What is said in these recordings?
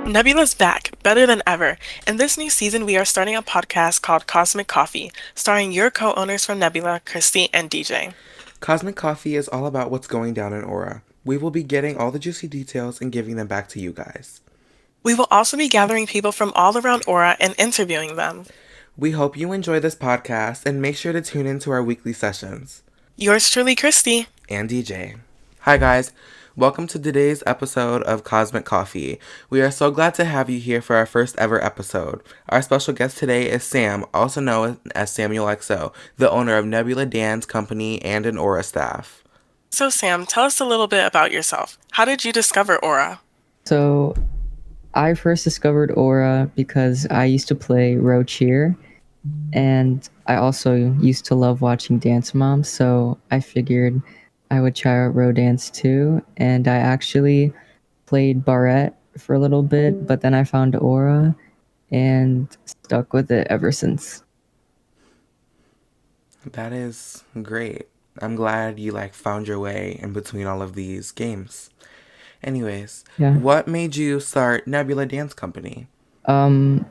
Nebula's back, better than ever. In this new season, we are starting a podcast called Cosmic Coffee, starring your co-owners from Nebula, Christy and DJ. Cosmic Coffee is all about what's going down in Aura. We will be getting all the juicy details and giving them back to you guys. We will also be gathering people from all around Aura and interviewing them. We hope you enjoy this podcast and make sure to tune into our weekly sessions. Yours truly, Christy. And DJ. Hi, guys. Welcome to today's episode of Cosmic Coffee. We are so glad to have you here for our first ever episode. Our special guest today is Sam, also known as sxmuelxo, the owner of Nebula Dance Company and an Aura staff. So Sam, tell us a little bit about yourself. How did you discover Aura? So I first discovered Aura because I used to play row cheer, and I also used to love watching Dance Moms, so I figured I would try out row dance too, and I actually played barrette for a little bit, but then I found Aura and stuck with it ever since. That is great. I'm glad you found your way in between all of these games. Anyways, Yeah. what made you start Nebula Dance Company? Um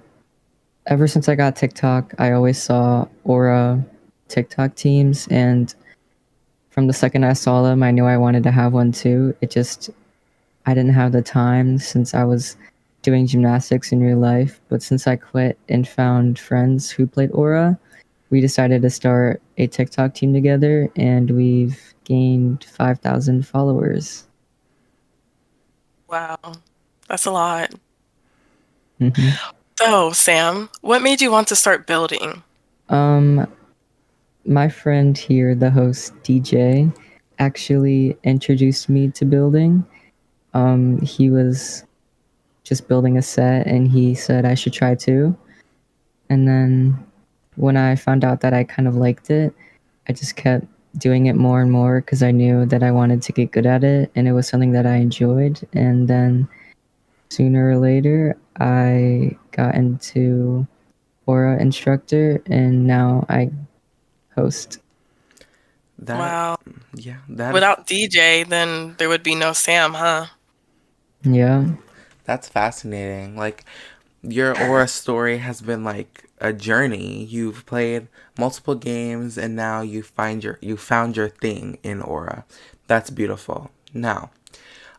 Ever since I got TikTok, I always saw Aura TikTok teams, and from the second I saw them, I knew I wanted to have one too. I didn't have the time since I was doing gymnastics in real life, but since I quit and found friends who played Aura, we decided to start a TikTok team together, and we've gained 5,000 followers. Wow, that's a lot. hmm So Sam, what made you want to start building? Um, my friend here, the host DJ, actually introduced me to building. He was just building a set, and he said I should try too. And then when I found out that I kind of liked it, I just kept doing it more and more because I knew that I wanted to get good at it, and it was something that I enjoyed. And then sooner or later, I got into Aura instructor, and now I host. That, Wow. yeah, that is, Without DJ, then there would be no Sam, huh? Yeah. that's fascinating. Your Aura story has been a journey. You've played multiple games and now you found your thing in Aura. That's beautiful. Now,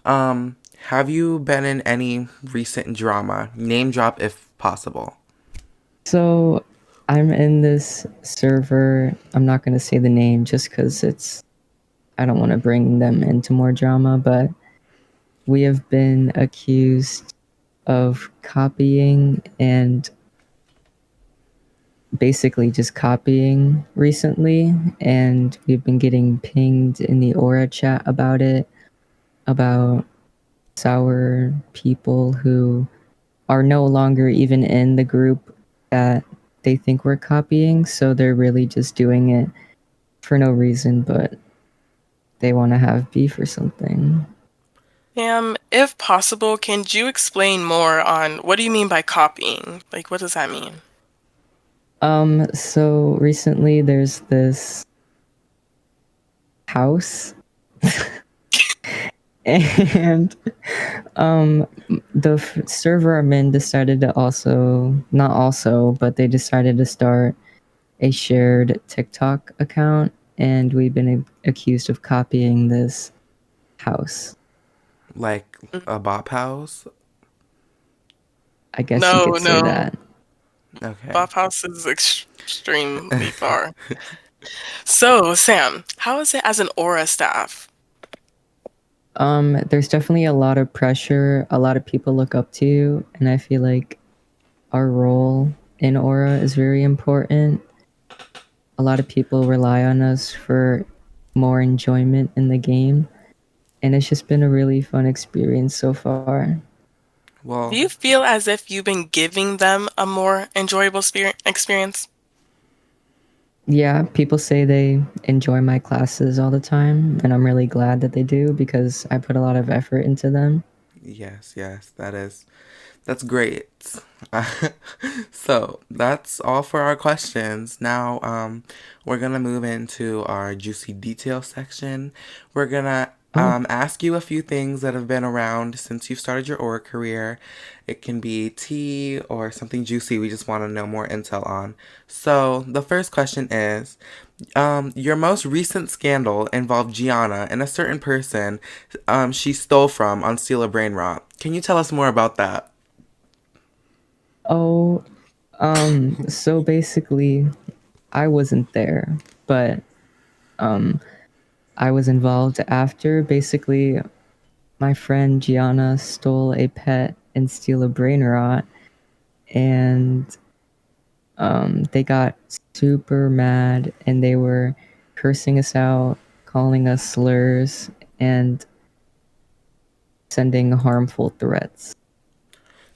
have you been in any recent drama? Name drop if possible. So I'm in this server. I'm not going to say the name just because I don't want to bring them into more drama, but we have been accused of copying and basically just copying recently. And we've been getting pinged in the Aura chat about it, about sour people who are no longer even in the group that they think we're copying. So they're really just doing it for no reason, but they want to have beef or something. Sam, if possible, can you explain more on what do you mean by copying? Like, what does that mean? So recently there's this house and the server I'm in decided to not also, but they decided to start a shared TikTok account, and we've been accused of copying this house. Like a bop house? I guess you No, could say no. that. Okay. Bob House is extremely far. So, Sam, how is it as an Aura staff? There's definitely a lot of pressure. A lot of people look up to you, and I feel like our role in Aura is very important. A lot of people rely on us for more enjoyment in the game, and it's just been a really fun experience so far. Do Well, you feel as if you've been giving them a more enjoyable experience? Yeah, people say they enjoy my classes all the time, and I'm really glad that they do because I put a lot of effort into them. yes, that's great. So that's all for our questions. Now, we're gonna move into our juicy details section. We're gonna Oh, ask you a few things that have been around since you've started your aura career. It can be tea or something juicy we just want to know more intel on. So, the first question is your most recent scandal involved Gianna and a certain person she stole from on Steal a Brain Rot. Can you tell us more about that? oh, so basically, I wasn't there, but um, I was involved after. Basically, my friend Gianna stole a pet and steal a brain rot, and they got super mad and they were cursing us out, calling us slurs, and sending harmful threats.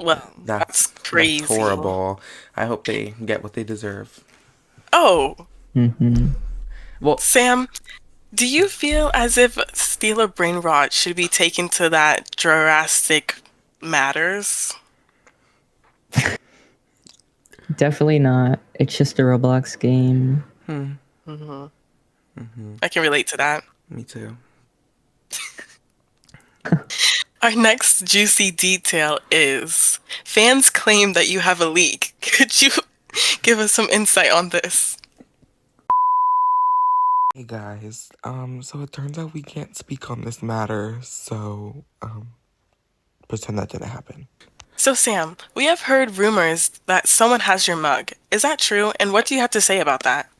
Well, that's That's crazy. horrible. I hope they get what they deserve. Oh, Hmm. Well, Sam, do you feel as if Steeler Brain Rot should be taken to that Jurassic Matters? Definitely not. It's just a Roblox game. Hmm. I can relate to that. me too. Our next juicy detail is fans claim that you have a leak. Could you give us some insight on this? Hey guys, so it turns out we can't speak on this matter, so pretend that didn't happen. So, Sam, we have heard rumors that someone has your mug. Is that true? And what do you have to say about that?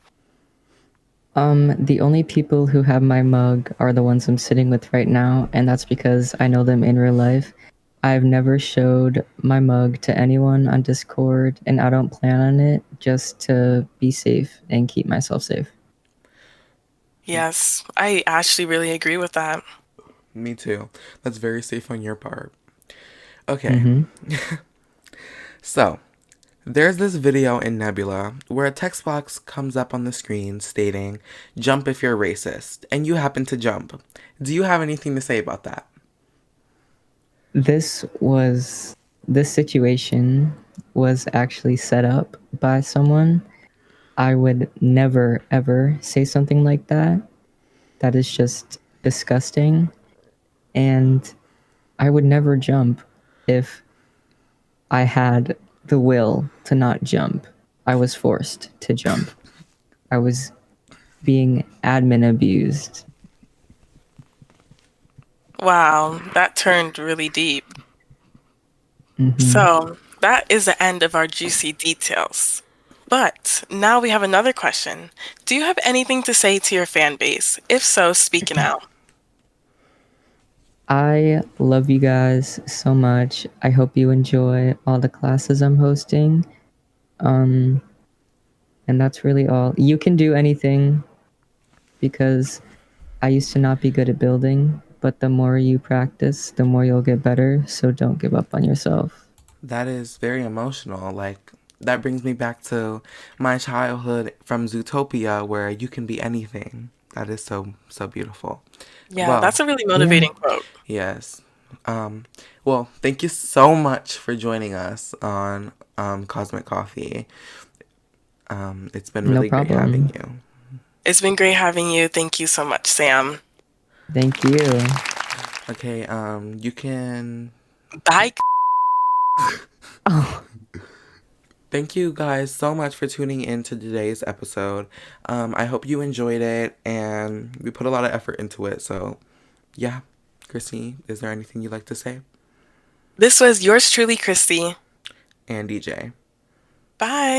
The only people who have my mug are the ones I'm sitting with right now, and that's because I know them in real life. I've never showed my mug to anyone on Discord, and I don't plan on it just to be safe and keep myself safe. Yes, I actually really agree with that. Me too. That's very safe on your part. Okay, Mm-hmm. so there's this video in Nebula where a text box comes up on the screen stating, "Jump if you're racist," and you happen to jump. Do you have anything to say about that? This was this situation was actually set up by someone. I would never ever say something like that. That is just disgusting. And I would never jump if I had the will to not jump. I was forced to jump. I was being admin abused. Wow, that turned really deep. Hmm. So, that is the end of our juicy details. But now we have another question. Do you have anything to say to your fan base? If so, speak now. I love you guys so much. I hope you enjoy all the classes I'm hosting. Um, and that's really all. You can do anything because I used to not be good at building, but the more you practice, the more you'll get better. So don't give up on yourself. That is very emotional. Like, that brings me back to my childhood from Zootopia where you can be anything. That is so, so beautiful. Yeah, Well, that's a really Yeah, motivating quote. yes. Um, well, thank you so much for joining us on Cosmic Coffee. It's been no really great having problem. you. It's been great having you. Thank you so much, Sam. Thank you. Okay, you can. Bye. Oh, Thank you guys so much for tuning in to today's episode. I hope you enjoyed it, and we put a lot of effort into it. So, yeah, Chrissy, is there anything you'd like to say? This was yours truly, Christy. And DJ. Bye.